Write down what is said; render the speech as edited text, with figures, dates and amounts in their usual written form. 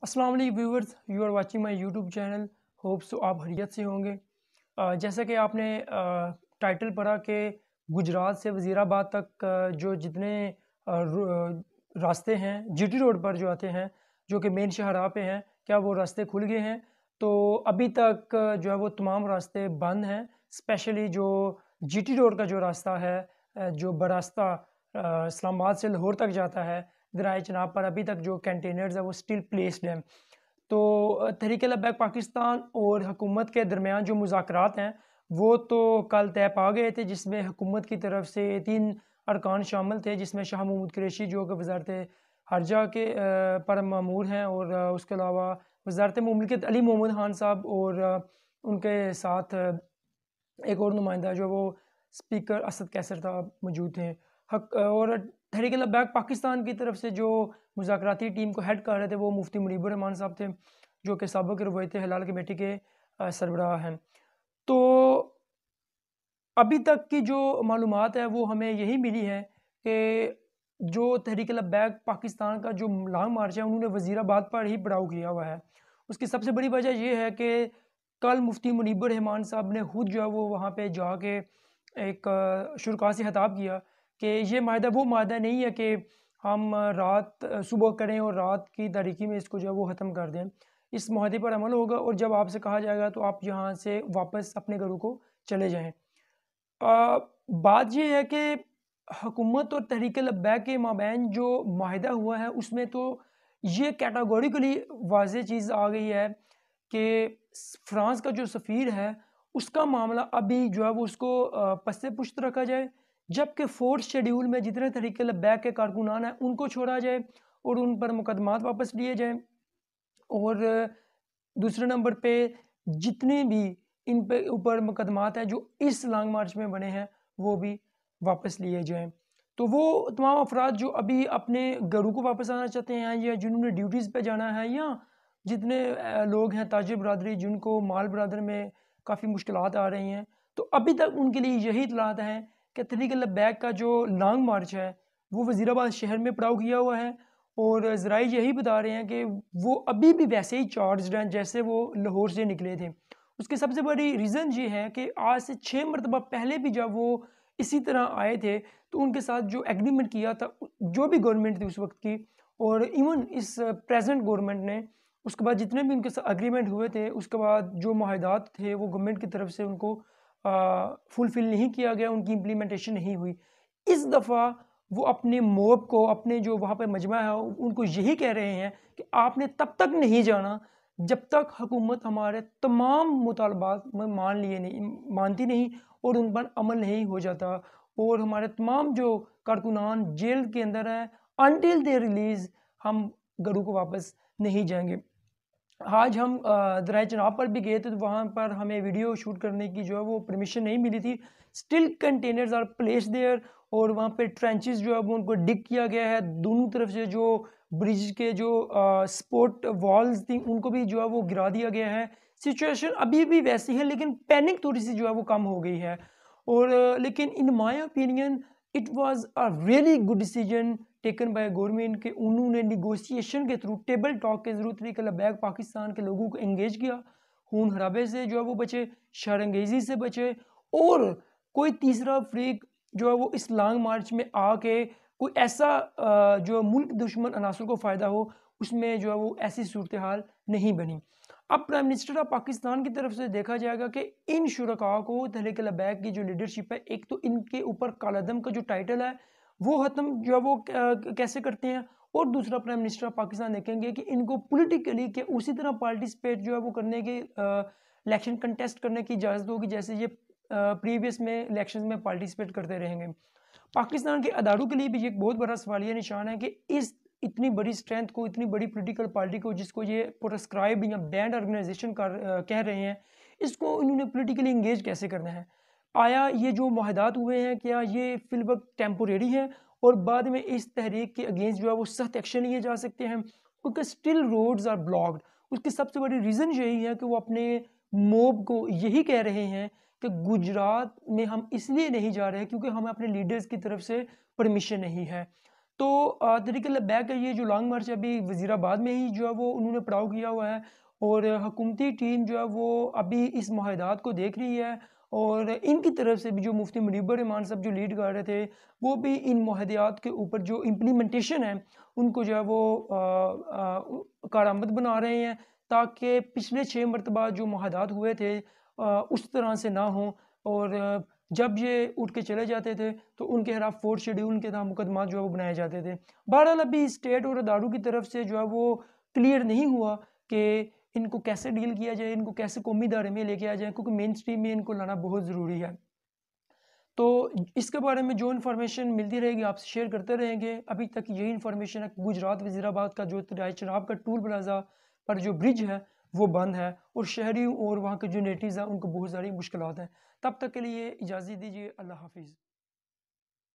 अस्सलाम वालेकुम viewers, you are watching my YouTube channel. Hopes तो आप खैरियत से होंगे। जैसा कि आपने टाइटल पढ़ा कि गुजरात से वज़ीराबाद तक जो जितने रास्ते हैं जीटी रोड पर जो आते हैं, जो कि मेन शाहराह पे हैं, क्या वो रास्ते खुल गए हैं? तो अभी तक जो है वो तमाम रास्ते बंद हैं। स्पेशली जो जीटी रोड का जो रास्ता है, जो बरास्ता इस्लामाबाद से लाहौर तक जाता है, दराए चनाब पर अभी तक जो कंटेनर्स है वो स्टिल प्लेस्ड हैं। तो तहरीक-ए-लब्बैक पाकिस्तान और हुकूमत के दरमियान जो मुज़ाकरात हैं वो तो कल तय पा गए थे, जिसमें हुकूमत की तरफ से 3 अरकान शामिल थे, जिसमें शाह महमूद कुरैशी जो कि वज़ारत ख़ारजा के पर मामूर हैं, और उसके अलावा वज़ारत मुमलिकत अली मोहम्मद खान साहब, और उनके साथ एक और नुमाइंदा जो वो स्पीकर असद कैसर साहब मौजूद थे। और तहरीक-ए-लब्बैक पाकिस्तान की तरफ से जो मुज़ाकराती टीम को हेड कर रहे थे वो मुफ्ती मुनीबुर रहमान साहब थे, जो कि साबिक़ रवैयत हिलाल कमेटी के सरबराह हैं। तो अभी तक की जो मालूमात है वो हमें यही मिली है कि जो तहरीक-ए-लब्बैक पाकिस्तान का जो लॉन्ग मार्च है उन्होंने वज़ीराबाद पर ही पड़ाव किया हुआ है। उसकी सबसे बड़ी वजह ये है कि कल मुफ्ती मुनीबुर रहमान साहब ने खुद जो है वो वहाँ पे जाके एक शुरका से खिताब किया कि ये माहदा वो माहदा नहीं है कि हम सुबह करें और रात की तारीकी में इसको जो है वो ख़त्म कर दें। इस माहदे पर अमल होगा और जब आपसे कहा जाएगा तो आप यहाँ से वापस अपने घरों को चले जाएँ। बात ये है कि हुकूमत और तहरीक-ए-लब्बैक के माबैन जो माहिदा हुआ है उसमें तो ये कैटेगोरिकली वाज़ेह चीज़ आ गई है कि फ्रांस का जो सफ़ीर है उसका मामला अभी जो है वो उसको पस्ते पुश्त रखा जाए, जबकि 4th शेड्यूल में जितने तहरीक-ए-लब्बैक के कारकुनान हैं उनको छोड़ा जाए और उन पर मुकदमात वापस लिए जाएँ। और दूसरे नंबर पे जितने भी इन पे ऊपर मुकदमात हैं जो इस लॉन्ग मार्च में बने हैं वो भी वापस लिए जाएँ। तो वो तमाम अफराद जो अभी अपने घरों को वापस आना चाहते हैं या जिन्होंने ड्यूटीज़ पे जाना है, या जितने लोग हैं ताजिर बरादरी जिनको माल बरादर में काफ़ी मुश्किलात आ रही हैं, तो अभी तक उनके लिए यही इत्तलात हैं कि तहरीक-ए-लब्बैक का जो लॉन्ग मार्च है वो वज़ीराबाद शहर में पड़ाव किया हुआ है, और ज़राए यही बता रहे हैं कि वो अभी भी वैसे ही चार्ज्ड हैं जैसे वो लाहौर से निकले थे। उसकी सबसे बड़ी रीज़न ये है कि आज से 6 मरतबा पहले भी जब वो इसी तरह आए थे तो उनके साथ जो एग्रीमेंट किया था जो भी गवर्नमेंट थी उस वक्त की, और इवन इस प्रेजेंट गवर्नमेंट ने उसके बाद जितने भी उनके साथ एग्रीमेंट हुए थे उसके बाद जो मुआहदात थे वो गवर्नमेंट की तरफ से उनको फुलफिल नहीं किया गया, उनकी इम्प्लीमेंटेशन नहीं हुई। इस दफ़ा वो अपने मोब को, अपने जो वहाँ पे मजमा है उनको यही कह रहे हैं कि आपने तब तक नहीं जाना जब तक हुकूमत हमारे तमाम मुतालबात में मानती नहीं और उन पर अमल नहीं हो जाता, और हमारे तमाम जो कारकुनान जेल के अंदर हैं अनटिल दे रिलीज़ हम घरों को वापस नहीं जाएंगे। आज हम दराए चनाब पर भी गए थे तो वहाँ पर हमें वीडियो शूट करने की जो है वो परमिशन नहीं मिली थी। Still containers are placed there, और वहाँ पे ट्रेंचेस जो है वो उनको डिग किया गया है। दोनों तरफ से जो ब्रिज के जो सपोर्ट वॉल्स थी उनको भी जो है वो गिरा दिया गया है। सिचुएशन अभी भी वैसी है लेकिन पैनिक थोड़ी सी जो है वो कम हो गई है। और लेकिन in my opinion it was a really good decision taken by government के उन्होंने निगोशिएशन के थ्रू, टेबल टॉक के जरूर तहरीक-ए-लब्बैक पाकिस्तान के लोगों को एंगेज किया, खून खराबे से जो है वो बचे, शरंगेजी से बचे, और कोई तीसरा फ्रीक जो है वो इस लॉन्ग मार्च में आके कोई ऐसा जो मुल्क दुश्मन अनासर को फ़ायदा हो उसमें जो है वो ऐसी सूरत हाल नहीं बनी। अब प्राइम मिनिस्टर ऑफ पाकिस्तान की तरफ से देखा जाएगा कि इन शुरका को तहरीक-ए-लब्बैक की जो लीडरशिप है, एक तो इनके ऊपर कालादम का जो टाइटल है वो ख़त्म जो है वो कैसे करते हैं, और दूसरा प्राइम मिनिस्टर ऑफ पाकिस्तान देखेंगे कि इनको पॉलिटिकली के उसी तरह पार्टिसिपेट जो है वो करने के इलेक्शन कंटेस्ट करने की इजाज़त होगी जैसे ये प्रीवियस में इलेक्शन में पार्टिसिपेट करते रहेंगे। पाकिस्तान के अदारों के लिए भी ये एक बहुत बड़ा सवालिया निशान है कि इस इतनी बड़ी स्ट्रेंथ को, इतनी बड़ी पॉलिटिकल पार्टी को जिसको ये प्रोस्क्राइब या बैंड ऑर्गेनाइजेशन कह रहे हैं, इसको इन्होंने पॉलिटिकली इंगेज कैसे करना है। आया ये जो मुआहदात हुए हैं क्या ये फिलवक्त टेम्पोरेरी है और बाद में इस तहरीक के अगेंस्ट जो है वो सख्त एक्शन लिए जा सकते हैं, क्योंकि स्टिल रोड्स आर ब्लॉक्ड। उसकी सबसे बड़ी रीज़न यही है कि वो अपने मोब को यही कह रहे हैं कि गुजरात में हम इसलिए नहीं जा रहे क्योंकि हमें अपने लीडर्स की तरफ से परमिशन नहीं है। तो तहरीक लब्बैक का ये जो लॉन्ग मार्च है अभी वज़ीराबाद में ही जो है वो उन्होंने पड़ाव किया हुआ है, और हुकूमती टीम जो है वो अभी इस मुआहदात को देख रही है, और इनकी तरफ से भी जो मुफ्ती मुनीबर रहमान साहब जो लीड कर रहे थे, वो भी इन मुआहदात के ऊपर जो इम्प्लीमेंटेशन है उनको जो है वो कारआमद बना रहे हैं, ताकि पिछले 6 मरतबा जो मुआहदात हुए थे उस तरह से ना हो। और जब ये उठ के चले जाते थे तो उनके खिलाफ फोर्थ शेड्यूल के तहत मुकदमा जो है वो बनाए जाते थे। बहरहाल अभी स्टेट और अदारों की तरफ से जो है वो क्लियर नहीं हुआ कि इनको कैसे डील किया जाए, इनको कैसे कौमी दायरे में लेके आ जाए, क्योंकि मेन स्ट्रीम में इनको लाना बहुत ज़रूरी है। तो इसके बारे में जो इन्फॉर्मेशन मिलती रहेगी आपसे शेयर करते रहेंगे। अभी तक यही इन्फॉर्मेशन है। गुजरात वज़ीराबाद का जो दरियाए चनाब का टूल प्लाजा पर जो ब्रिज है वो बंद है, और शहरी और वहाँ के जो नेटिव्स हैं उनको बहुत सारी मुश्किलात हैं। तब तक के लिए इजाज़त दीजिए। अल्लाह हाफिज़।